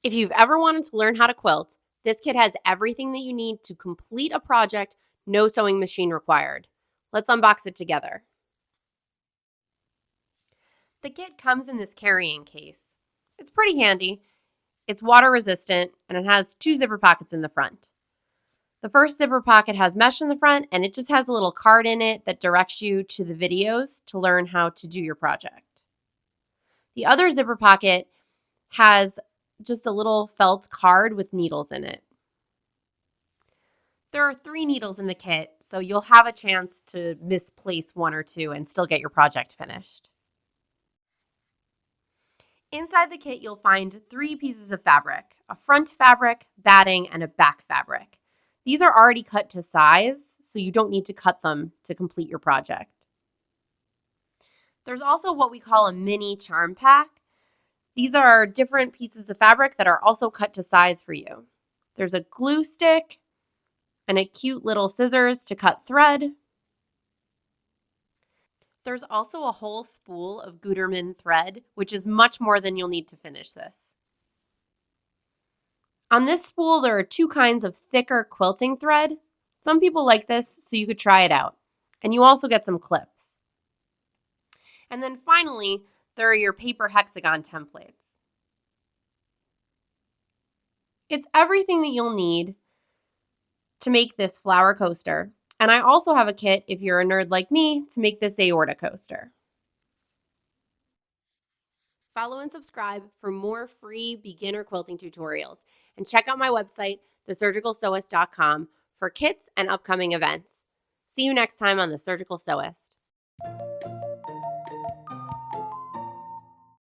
If you've ever wanted to learn how to quilt, this kit has everything that you need to complete a project, no sewing machine required. Let's unbox it together. The kit comes in this carrying case. It's pretty handy. It's water resistant and it has 2 zipper pockets in the front. The first zipper pocket has mesh in the front and it just has a little card in it that directs you to the videos to learn how to do your project. The other zipper pocket has just a little felt card with needles in it. There are 3 needles in the kit, so you'll have a chance to misplace 1 or 2 and still get your project finished. Inside the kit, you'll find 3 pieces of fabric: a front fabric, batting, and a back fabric. These are already cut to size, so you don't need to cut them to complete your project. There's also what we call a mini charm pack. These are different pieces of fabric that are also cut to size for you. There's a glue stick and a cute little scissors to cut thread. There's also a whole spool of Gutermann thread, which is much more than you'll need to finish this. On this spool, there are 2 kinds of thicker quilting thread. Some people like this, so you could try it out. And you also get some clips. And then finally, there are your paper hexagon templates. It's everything that you'll need to make this flower coaster. And I also have a kit, if you're a nerd like me, to make this aorta coaster. Follow and subscribe for more free beginner quilting tutorials. And check out my website, thesurgicalsewist.com, for kits and upcoming events. See you next time on The Surgical Sewist.